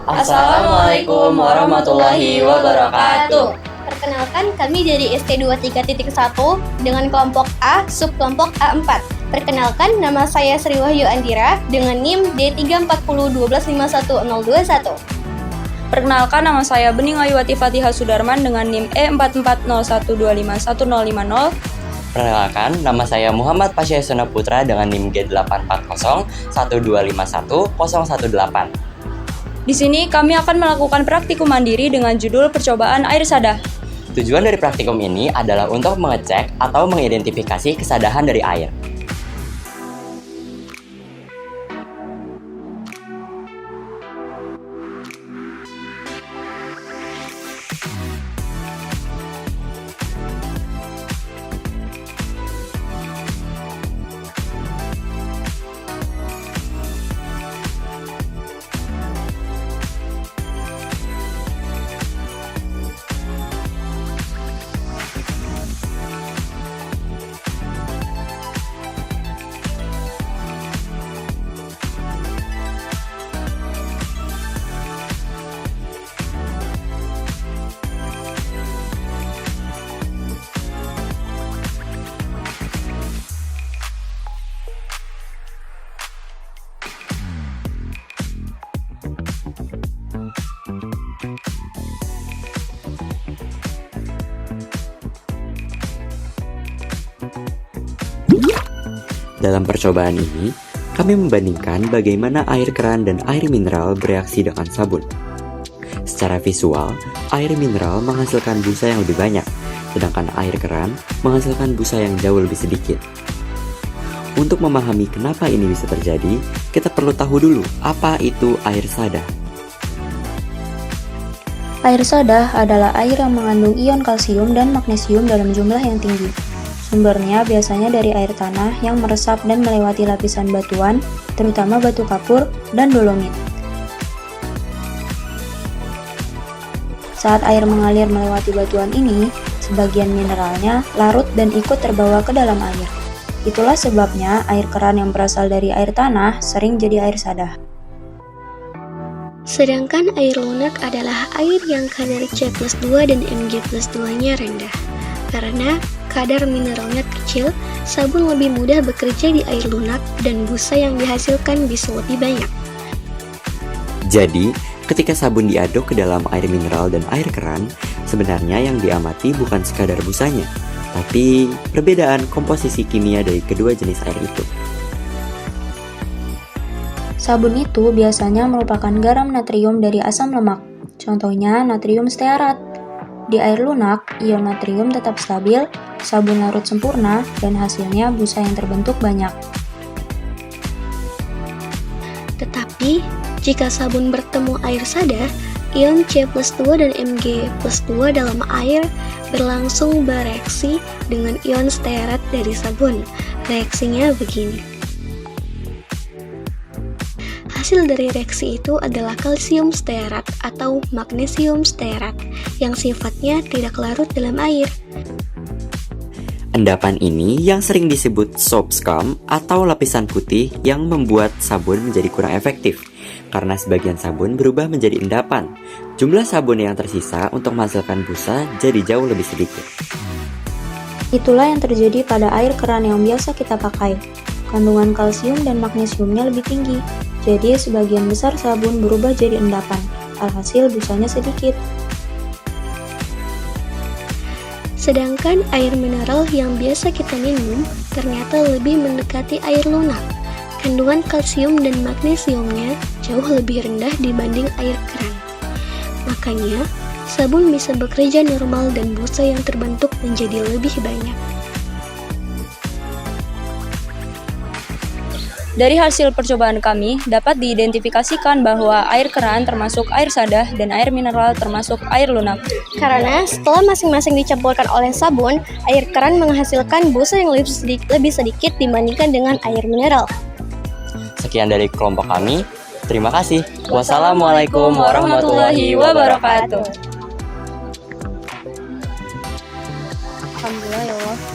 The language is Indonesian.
Assalamualaikum warahmatullahi wabarakatuh. Perkenalkan, kami dari ST23.1 dengan kelompok A, subkelompok A4. Perkenalkan, nama saya Sri Wahyu Andira dengan NIM D34012510121. Perkenalkan, nama saya Bening Ayuwati Fatihah Sudarman dengan NIM E4401251050. Perkenalkan, nama saya Muhammad Pasya Yasona Putra dengan NIM G840125118. Di sini kami akan melakukan praktikum mandiri dengan judul percobaan air sadah. Tujuan dari praktikum ini adalah untuk mengecek atau mengidentifikasi kesadahan dari air. Dalam percobaan ini, kami membandingkan bagaimana air keran dan air mineral bereaksi dengan sabun. Secara visual, air mineral menghasilkan busa yang lebih banyak, sedangkan air keran menghasilkan busa yang jauh lebih sedikit. Untuk memahami kenapa ini bisa terjadi, kita perlu tahu dulu apa itu air sadah. Air sadah adalah air yang mengandung ion kalsium dan magnesium dalam jumlah yang tinggi. Sumbernya biasanya dari air tanah yang meresap dan melewati lapisan batuan, terutama batu kapur dan dolomit. Saat air mengalir melewati batuan ini, sebagian mineralnya larut dan ikut terbawa ke dalam air. Itulah sebabnya air keran yang berasal dari air tanah sering jadi air sadah. Sedangkan air lunak adalah air yang kadar C+2 dan Mg+2-nya rendah. Karena kadar mineralnya kecil, sabun lebih mudah bekerja di air lunak dan busa yang dihasilkan bisa lebih banyak. Jadi, ketika sabun diaduk ke dalam air mineral dan air keran, sebenarnya yang diamati bukan sekadar busanya, tapi perbedaan komposisi kimia dari kedua jenis air itu. Sabun itu biasanya merupakan garam natrium dari asam lemak, contohnya natrium stearat. Di air lunak, ion natrium tetap stabil, sabun larut sempurna, dan hasilnya busa yang terbentuk banyak. Tetapi, jika sabun bertemu air sadah, ion C+2 dan Mg+2 dalam air berlangsung bereaksi dengan ion stearat dari sabun. Reaksinya begini. Hasil dari reaksi itu adalah kalsium stearat atau magnesium stearat yang sifatnya tidak larut dalam air. Endapan ini yang sering disebut soap scum atau lapisan putih yang membuat sabun menjadi kurang efektif karena sebagian sabun berubah menjadi endapan. Jumlah sabun yang tersisa untuk menghasilkan busa jadi jauh lebih sedikit. Itulah yang terjadi pada air keran yang biasa kita pakai. Kandungan kalsium dan magnesiumnya lebih tinggi, jadi sebagian besar sabun berubah jadi endapan, alhasil busanya sedikit. Sedangkan air mineral yang biasa kita minum ternyata lebih mendekati air lunak. Kandungan kalsium dan magnesiumnya jauh lebih rendah dibanding air keran. Makanya, sabun bisa bekerja normal dan busa yang terbentuk menjadi lebih banyak. Dari hasil percobaan kami, dapat diidentifikasikan bahwa air keran termasuk air sadah dan air mineral termasuk air lunak. Karena setelah masing-masing dicampurkan oleh sabun, air keran menghasilkan busa yang lebih sedikit dibandingkan dengan air mineral. Sekian dari kelompok kami. Terima kasih. Wassalamualaikum warahmatullahi wabarakatuh. Alhamdulillah ya Allah.